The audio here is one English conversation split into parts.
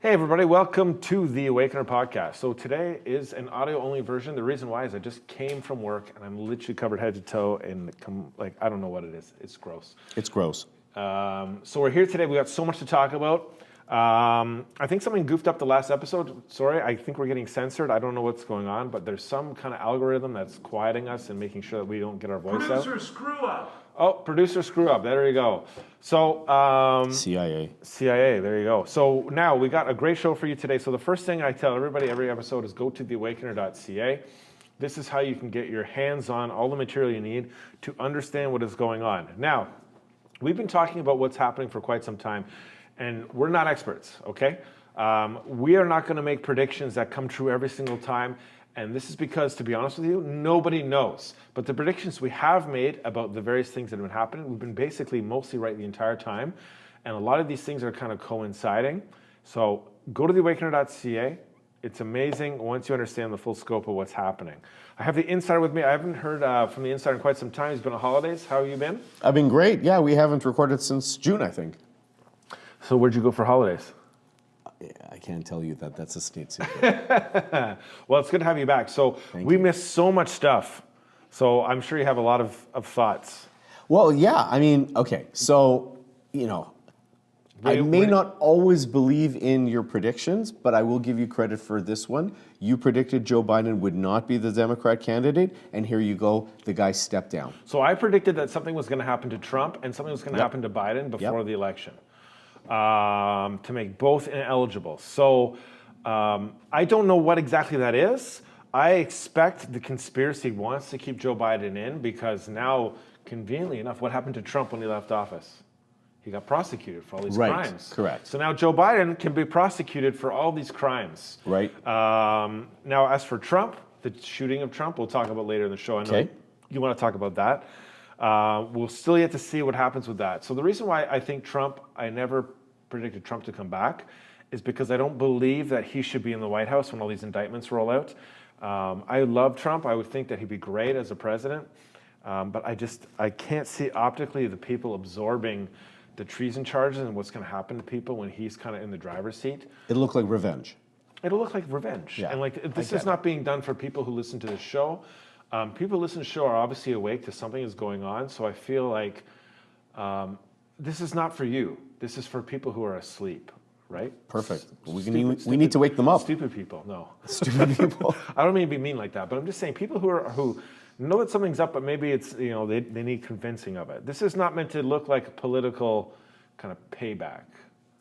Hey everybody, welcome to the Awakener podcast. So today is an audio-only version. The reason why is I just came from work and I'm literally covered head to toe in I don't know what it is. It's gross. It's gross. So we're here today. We got so much to talk about. I think something goofed up the last episode. Sorry, I think we're getting censored. I don't know what's going on, but there's some kind of algorithm that's quieting us and making sure that we don't get our voice out. Producer screw up. Oh, producer screw up. There you go. So CIA. There you go. So now we got a great show for you today. So the first thing I tell everybody every episode is go to theawakener.ca. This is how you can get your hands on all the material you need to understand what is going on. Now, we've been talking about what's happening for quite some time, and we're not experts, okay? We are not going to make predictions that come true every single time. And this is because, to be honest with you, nobody knows. But the predictions we have made about the various things that have been happening, we've been basically mostly right the entire time. And a lot of these things are kind of coinciding. So go to theawakener.ca. It's amazing once you understand the full scope of what's happening. I have the Insider with me. I haven't heard from the Insider in quite some time. He's been on holidays. How have you been? I've been great. Yeah, we haven't recorded since June, I think. So where'd you go for holidays? I can't tell you that. That's a state secret. Well, it's good to have you back. So we missed so much stuff. So I'm sure you have a lot of thoughts. Well, yeah. I mean, okay. So, I may not always believe in your predictions, but I will give you credit for this one. You predicted Joe Biden would not be the Democrat candidate, and here you go. The guy stepped down. So I predicted that something was going to happen to Trump and something was going to happen to Biden before the election. To make both ineligible. So I don't know what exactly that is. I expect the conspiracy wants to keep Joe Biden in because now, conveniently enough, what happened to Trump when he left office? He got prosecuted for all these crimes. Correct. So now Joe Biden can be prosecuted for all these crimes. Right. Now, as for Trump, the shooting of Trump, we'll talk about later in the show. I know you want to talk about that. We'll still yet to see what happens with that. So the reason why I think I never predicted Trump to come back, is because I don't believe that he should be in the White House when all these indictments roll out. I love Trump. I would think that he'd be great as a president. But I can't see optically the people absorbing the treason charges and what's going to happen to people when he's kind of in the driver's seat. It'll look like revenge. It'll look like revenge. Yeah, and this is not being done for people who listen to the show. People who listen to the show are obviously awake to something is going on. So I feel like this is not for you. This is for people who are asleep, right? Perfect. We need to wake them up. Stupid people, no. Stupid people. I don't mean to be mean like that, but I'm just saying people who know that something's up, but maybe it's they need convincing of it. This is not meant to look like a political kind of payback.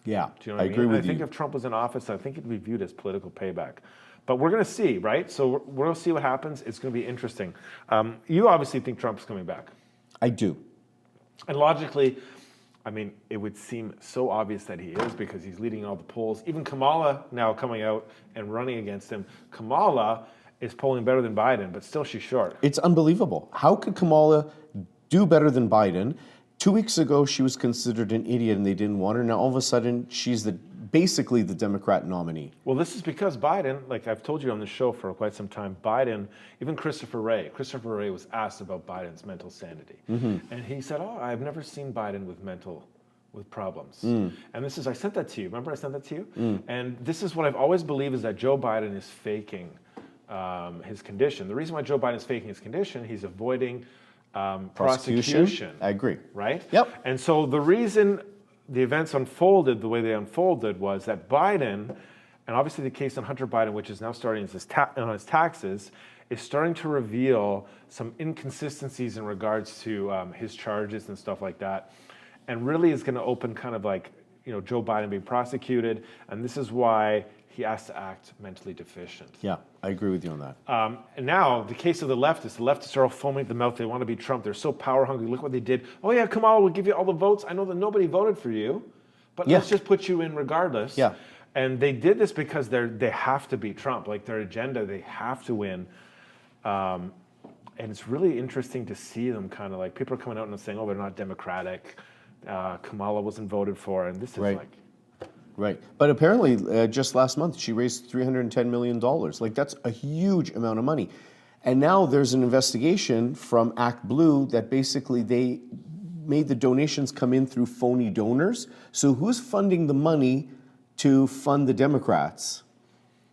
Yeah, Do you know what I agree mean? with I think you. if Trump was in office, I think it'd be viewed as political payback. But we're going to see, right? So we're going to see what happens. It's going to be interesting. You obviously think Trump's coming back. I do. And logically, I mean, it would seem so obvious that he is because he's leading all the polls. Even Kamala now coming out and running against him. Kamala is polling better than Biden, but still she's short. It's unbelievable. How could Kamala do better than Biden? 2 weeks ago, she was considered an idiot and they didn't want her. Now, all of a sudden, she's basically the Democrat nominee. Well, this is because Biden, like I've told you on the show for quite some time, Biden, even Christopher Wray was asked about Biden's mental sanity. And he said, I've never seen Biden with problems. And I sent that to you. Remember I sent that to you? And this is what I've always believed is that Joe Biden is faking his condition. The reason why Joe Biden is faking his condition, he's avoiding prosecution. I agree. Right? Yep. And so the reason the events unfolded the way they unfolded was that Biden, and obviously the case on Hunter Biden, which is now starting on his taxes, is starting to reveal some inconsistencies in regards to his charges and stuff like that, and really is going to open kind of like Joe Biden being prosecuted, and this is why he has to act mentally deficient. Yeah, I agree with you on that. And now, the case of the leftists are all foaming at the mouth. They want to be Trump. They're so power hungry. Look what they did. Oh yeah, Kamala will give you all the votes. I know that nobody voted for you, but let's just put you in regardless. Yeah. And they did this because they have to beat Trump. Like their agenda, they have to win. And it's really interesting to see them kind of like, people are coming out and saying, they're not democratic. Kamala wasn't voted for. And this is Right. But apparently, just last month, she raised $310 million. Like, that's a huge amount of money. And now there's an investigation from Act Blue that basically they made the donations come in through phony donors. So who's funding the money to fund the Democrats?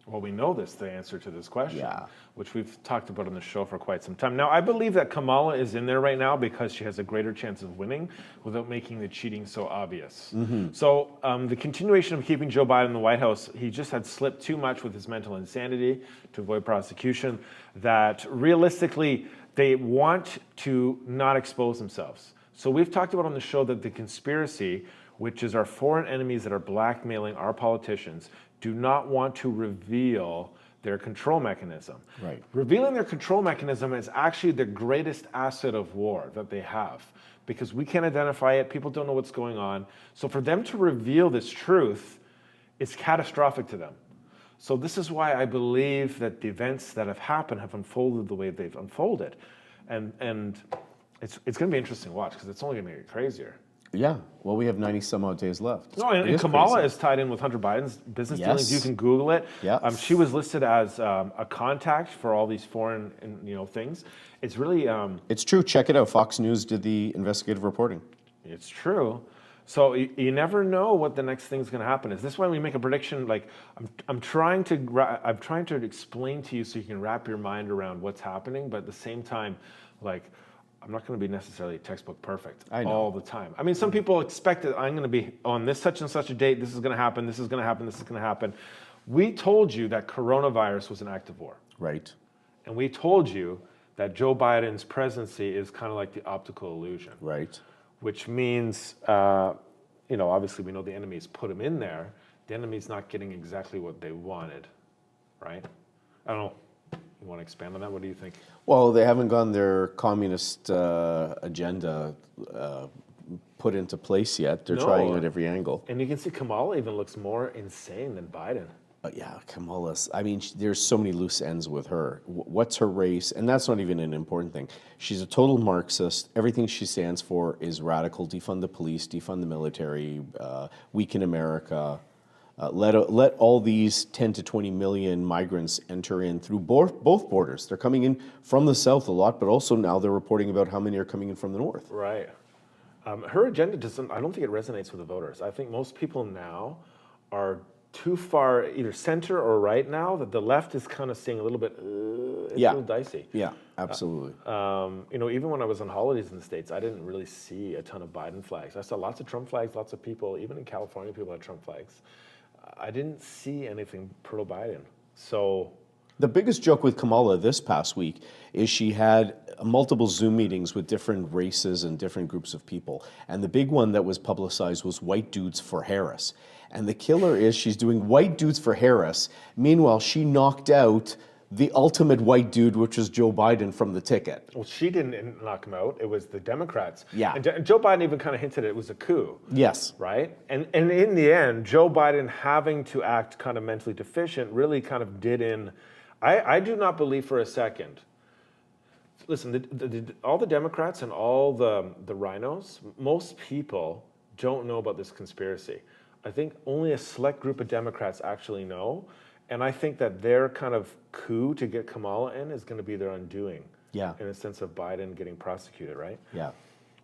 Well, we know the answer to this question, Yeah. which we've talked about on the show for quite some time. Now, I believe that Kamala is in there right now because she has a greater chance of winning without making the cheating so obvious. So the continuation of keeping Joe Biden in the White House, he just had slipped too much with his mental insanity to avoid prosecution, that realistically, they want to not expose themselves. So we've talked about on the show that the conspiracy, which is our foreign enemies that are blackmailing our politicians, do not want to reveal their control mechanism. Right. Revealing their control mechanism is actually the greatest asset of war that they have, because we can't identify it, people don't know what's going on. So for them to reveal this truth, it's catastrophic to them. So this is why I believe that the events that have happened have unfolded the way they've unfolded. And it's going to be interesting to watch, because it's only going to get crazier. Yeah. Well, we have 90 some odd days left. No, and Kamala is tied in with Hunter Biden's business dealings. You can Google it. Yeah. She was listed as a contact for all these foreign, things. It's really. It's true. Check it out. Fox News did the investigative reporting. It's true. So you never know what the next thing's going to happen. Is this why we make a prediction? Like I'm trying to explain to you so you can wrap your mind around what's happening, but at the same time, like, I'm not going to be necessarily textbook perfect all the time. I mean, some people expect that I'm going to be on this such and such a date, this is going to happen, this is going to happen, this is going to happen. We told you that coronavirus was an act of war. Right. And we told you that Joe Biden's presidency is kind of like the optical illusion. Right. Which means, obviously we know the enemies put him in there. The enemy's not getting exactly what they wanted, right? I don't know. You want to expand on that? What do you think? Well, they haven't gotten their communist agenda put into place yet. They're trying it at every angle. And you can see Kamala even looks more insane than Biden. But yeah, Kamala's, I mean, there's so many loose ends with her. What's her race? And that's not even an important thing. She's a total Marxist. Everything she stands for is radical. Defund the police, defund the military, weaken America. Let all these 10 to 20 million migrants enter in through both borders. They're coming in from the south a lot, but also now they're reporting about how many are coming in from the north. Right. Her agenda I don't think it resonates with the voters. I think most people now are too far either center or right now, that the left is kind of seeing a little bit, it's a little dicey. Yeah, absolutely. Even when I was on holidays in the States, I didn't really see a ton of Biden flags. I saw lots of Trump flags, lots of people, even in California, people had Trump flags. I didn't see anything pro-Biden. So the biggest joke with Kamala this past week is she had multiple Zoom meetings with different races and different groups of people. And the big one that was publicized was White Dudes for Harris. And the killer is she's doing White Dudes for Harris. Meanwhile, she knocked out the ultimate white dude, which was Joe Biden, from the ticket. Well, she didn't knock him out. It was the Democrats. Yeah. And Joe Biden even kind of hinted it was a coup. Yes. Right? And in the end, Joe Biden having to act kind of mentally deficient really kind of did in. I do not believe for a second. Listen, all the Democrats and all the rhinos, most people don't know about this conspiracy. I think only a select group of Democrats actually know. And I think that their kind of coup to get Kamala in is going to be their undoing. Yeah. In a sense of Biden getting prosecuted, right? Yeah.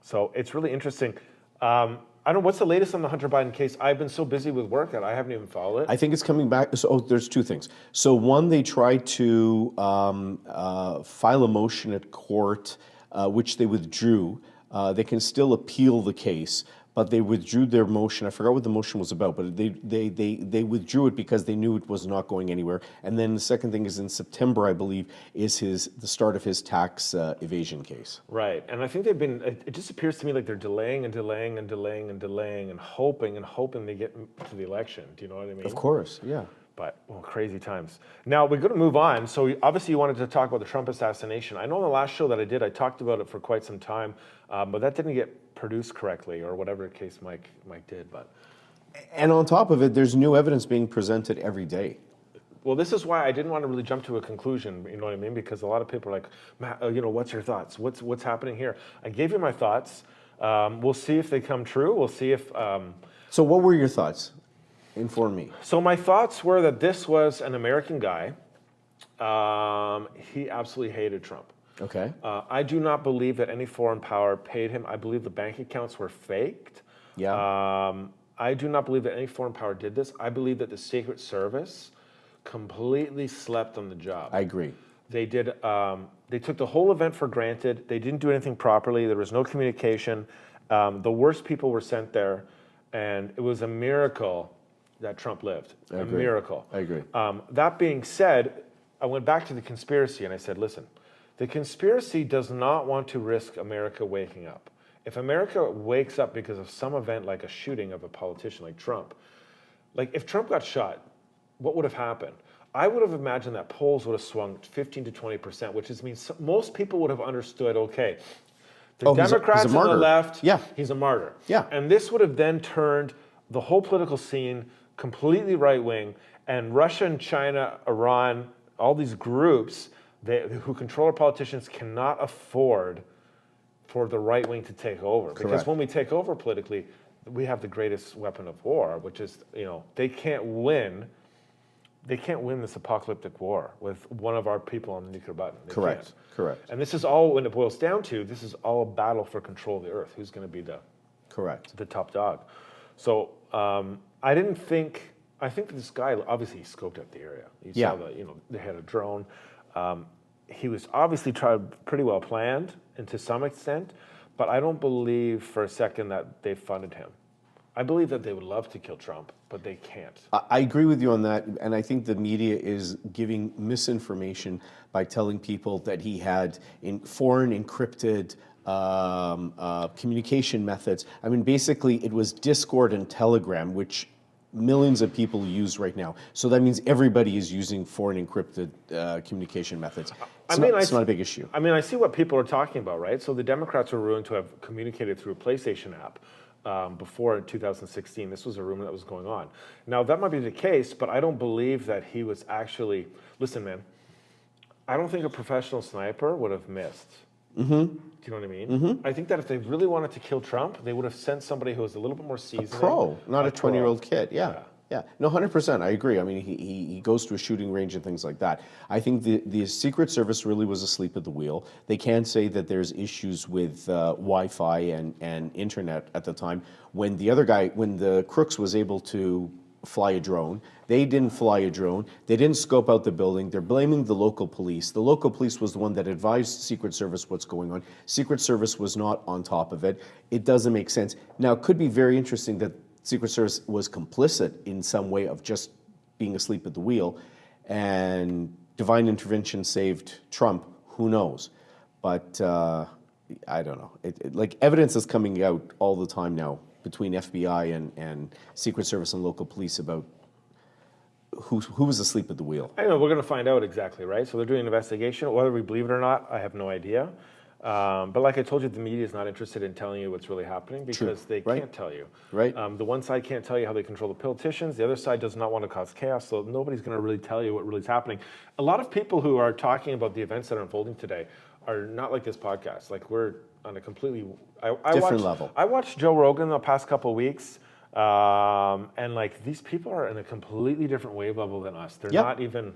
So it's really interesting. I don't know, what's the latest on the Hunter Biden case? I've been so busy with work that I haven't even followed it. I think it's coming back. So there's two things. So one, they tried to file a motion at court, which they withdrew. They can still appeal the case, but they withdrew their motion. I forgot what the motion was about, but they withdrew it because they knew it was not going anywhere. And then the second thing is in September, I believe, is the start of his tax evasion case. Right, and I think they've been, it just appears to me like they're delaying and delaying and delaying and delaying and hoping they get to the election. Do you know what I mean? Of course, yeah. But, crazy times. Now, we're going to move on. So, obviously, you wanted to talk about the Trump assassination. I know in the last show that I did, I talked about it for quite some time, but that didn't get produced correctly, or whatever case Mike did. And on top of it, there's new evidence being presented every day. Well, this is why I didn't want to really jump to a conclusion, you know what I mean? Because a lot of people are like, Matt, what's your thoughts? What's happening here? I gave you my thoughts. We'll see if they come true. We'll see if... So what were your thoughts? Inform me. So my thoughts were that this was an American guy. He absolutely hated Trump. Okay. I do not believe that any foreign power paid him. I believe the bank accounts were faked. Yeah. I do not believe that any foreign power did this. I believe that the Secret Service completely slept on the job. I agree. They did. They took the whole event for granted. They didn't do anything properly. There was no communication. The worst people were sent there, and it was a miracle that Trump lived. A miracle. I agree. That being said, I went back to the conspiracy and I said, listen, the conspiracy does not want to risk America waking up. If America wakes up because of some event like a shooting of a politician like Trump, like if Trump got shot, what would have happened? I would have imagined that polls would have swung 15 to 20%, which means most people would have understood, okay, the Democrats he's a on the martyr. left, Yeah. he's a martyr. Yeah. And this would have then turned the whole political scene completely right-wing, and Russia and China, Iran, all these groups who control our politicians cannot afford for the right wing to take over. Because Correct. when we take over politically, we have the greatest weapon of war, which is, they can't win this apocalyptic war with one of our people on the nuclear button. They Correct. can't. Correct. And this is all, when it boils down to, this is all a battle for control of the earth. Who's going to be Correct. the top dog? So I think that this guy, obviously he scoped out the area. You saw they had a drone. He was obviously pretty well planned, and to some extent, but I don't believe for a second that they funded him. I believe that they would love to kill Trump, but they can't. I agree with you on that, and I think the media is giving misinformation by telling people that he had foreign encrypted communication methods. I mean, basically, it was Discord and Telegram, which millions of people use right now. So that means everybody is using foreign encrypted communication methods. It's not a big issue. I mean, I see what people are talking about, right? So the Democrats were rumored to have communicated through a PlayStation app before 2016. This was a rumor that was going on. Now, that might be the case, but I don't believe that he was actually... Listen, man, I don't think a professional sniper would have missed. Mm-hmm. Do you know what I mean? Mm-hmm. I think that if they really wanted to kill Trump, they would have sent somebody who was a little bit more seasoned. A pro, not a 20-year-old kid. Yeah. Yeah, no, 100%. I agree. I mean, he goes to a shooting range and things like that. I think the Secret Service really was asleep at the wheel. They can say that there's issues with Wi-Fi and internet at the time. When the crooks was able to fly a drone, they didn't fly a drone. They didn't scope out the building. They're blaming the local police. The local police was the one that advised Secret Service what's going on. Secret Service was not on top of it. It doesn't make sense. Now, it could be very interesting that Secret Service was complicit in some way of just being asleep at the wheel, and divine intervention saved Trump. Who knows? But I don't know. Like evidence is coming out all the time now between FBI and Secret Service and local police about who was asleep at the wheel. I know, we're going to find out exactly, right? So they're doing an investigation. Whether we believe it or not, I have no idea. But like I told you, the media is not interested in telling you what's really happening because they can't tell you. Right. The one side can't tell you how they control the politicians. The other side does not want to cause chaos, so nobody's going to really tell you what really is happening. A lot of people who are talking about the events that are unfolding today are not like this podcast. Like we're on a completely different level. I watched Joe Rogan the past couple of weeks, and like these people are in a completely different wave level than us. They're not even.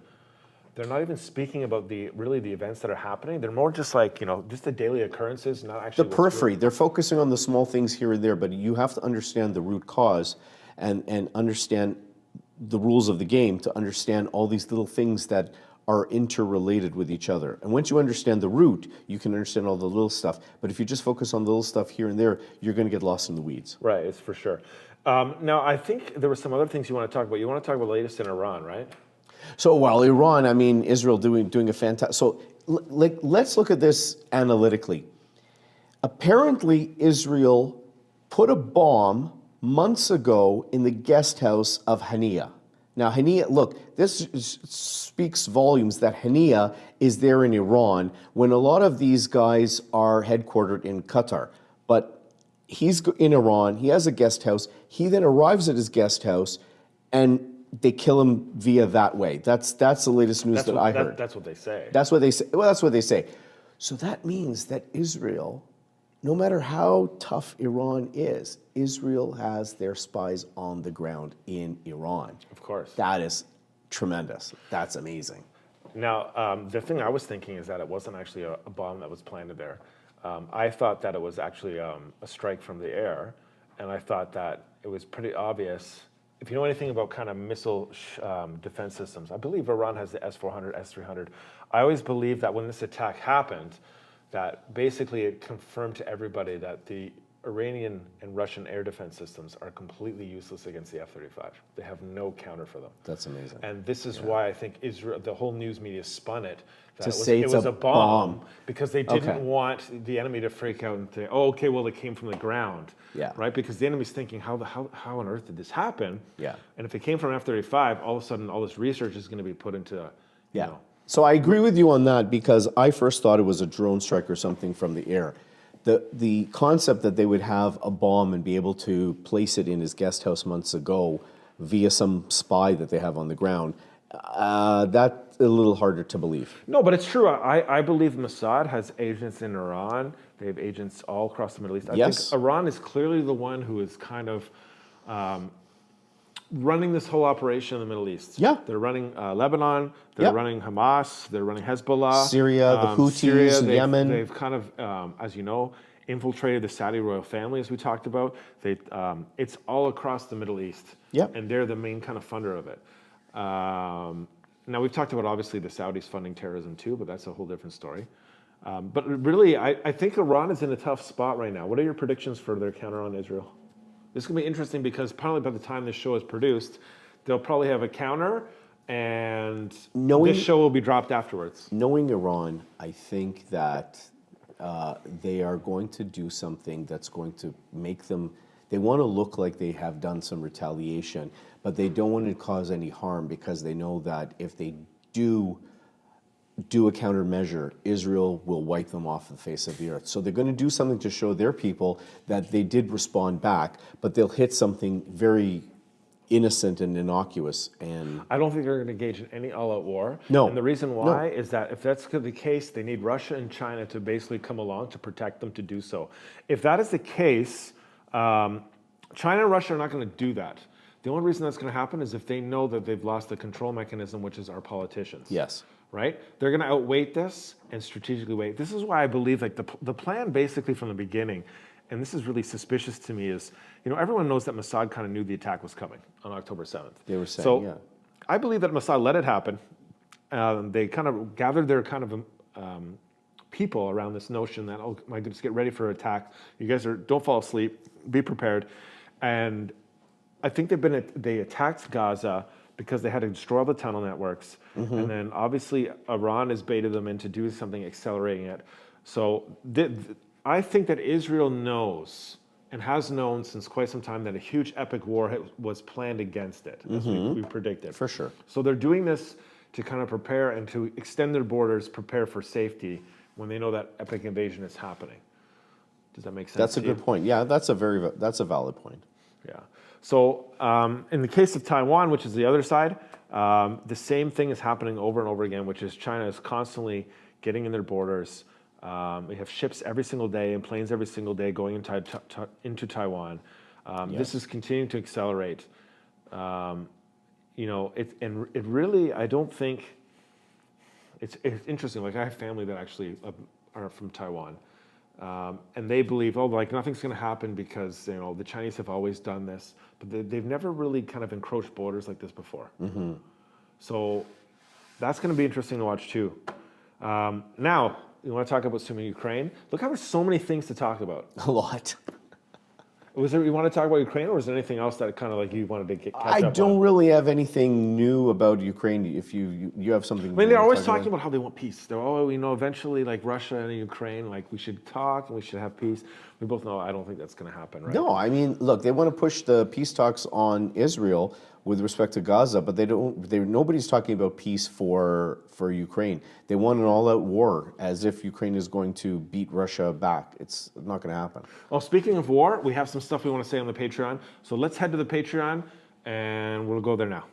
They're not even speaking about the events that are happening. They're more just like, just the daily occurrences, not actually the periphery. They're focusing on the small things here and there, but you have to understand the root cause and understand the rules of the game to understand all these little things that are interrelated with each other. And once you understand the root, you can understand all the little stuff. But if you just focus on the little stuff here and there, you're going to get lost in the weeds. Right, it's for sure. Now, I think there were some other things you want to talk about. You want to talk about the latest in Iran, right? So while Iran, I mean, Israel doing a fantastic. So let's look at this analytically. Apparently, Israel put a bomb months ago in the guest house of Hania. Now, Hania, look, this speaks volumes that Hania is there in Iran when a lot of these guys are headquartered in Qatar. But he's in Iran, he has a guest house, he then arrives at his guest house and they kill him via that way. That's the latest news I heard. That's what they say. That's what they say. Well, that's what they say. So that means that Israel, no matter how tough Iran is, Israel has their spies on the ground in Iran. Of course. That is tremendous. That's amazing. Now, the thing I was thinking is that it wasn't actually a bomb that was planted there. I thought that it was actually a strike from the air. and I thought that it was pretty obvious. If you know anything about kind of missile defense systems, I believe Iran has the S-400, S-300. I always believed that when this attack happened, that basically it confirmed to everybody that the Iranian and Russian air defense systems are completely useless against the F-35. They have no counter for them. That's amazing. And this is why I think Israel, the whole news media spun it. That It was a bomb bomb. because they didn't want the enemy to freak out and say, oh, okay, well, it came from the ground. Yeah. Right? Because the enemy's thinking, how on earth did this happen? Yeah. And if it came from F-35, all of a sudden, all this research is going to be put into, you know. So I agree with you on that because I first thought it was a drone strike or something from the air. The concept that they would have a bomb and be able to place it in his guest house months ago via some spy that they have on the ground, that's a little harder to believe. No, but it's true. I believe Mossad has agents in Iran. They have agents all across the Middle East. I think Iran is clearly the one who is kind of running this whole operation in the Middle East. Yeah. They're running Lebanon, they're running Hamas, they're running Hezbollah. Syria, the Houthis, Yemen. They've kind of, as you know, infiltrated the Saudi royal family, as we talked about. It's all across the Middle East. Yep. And they're the main kind of funder of it. Now, we've talked about, obviously, the Saudis funding terrorism too, but that's a whole different story. But really, I think Iran is in a tough spot right now. What are your predictions for their counter on Israel? This is going to be interesting because probably by the time this show is produced, they'll probably have a counter, and this show will be dropped afterwards. Knowing Iran, I think that they are going to do something that's going to make them, they want to look like they have done some retaliation, but they don't want to cause any harm because they know that if they do a countermeasure, Israel will wipe them off the face of the earth. So they're going to do something to show their people that they did respond back, but they'll hit something very innocent and innocuous. And I don't think they're going to engage in any all-out war. No. And the reason why is that if that's the case, they need Russia and China to basically come along to protect them to do so. If that is the case, China and Russia are not going to do that. The only reason that's going to happen is if they know that they've lost the control mechanism, which is our politicians. yes. Right? They're going to outweight this and strategically wait. This is why I believe like the plan basically from the beginning, and this is really suspicious to me, is, you know, everyone knows that Mossad kind of knew the attack was coming on October 7th. They were saying, so I believe that Mossad let it happen. They kind of gathered their kind of people around this notion that, oh my goodness, get ready for an attack. You guys don't fall asleep, be prepared. And I think they attacked Gaza because they had to destroy all the tunnel networks. And then obviously Iran has baited them into doing something, accelerating it. So I think that Israel knows and has known since quite some time that a huge epic war was planned against it, as we predicted. For sure. So they're doing this to kind of prepare and to extend their borders, prepare for safety when they know that epic invasion is happening. Does that make sense? That's a good point. Yeah, that's a valid point. Yeah. So in the case of Taiwan, which is the other side, the same thing is happening over and over again, which is China is constantly getting in their borders. We have ships every single day and planes every single day going into Taiwan. This is continuing to accelerate. You know, it really, I don't think, it's interesting. Like I have family that actually are from Taiwan. And they believe, oh, like nothing's going to happen because, you know, the Chinese have always done this, but they've never really kind of encroached borders like this before. So that's going to be interesting to watch too. Now, you want to talk about some of Ukraine? Look how there's so many things to talk about. A lot. You want to talk about Ukraine, or is there anything else that kind of like you wanted to catch up on? I don't really have anything new about Ukraine. If you have something, I mean, they're always talking about how they want peace. They're always, you know, eventually, like Russia and Ukraine, like we should talk and we should have peace. We both know I don't think that's going to happen, right? No, I mean, look, they want to push the peace talks on Israel with respect to Gaza, but nobody's talking about peace for Ukraine. They want an all-out war, as if Ukraine is going to beat Russia back. It's not going to happen. Well, speaking of war, we have some stuff we want to say on the Patreon. So let's head to the Patreon, and we'll go there now.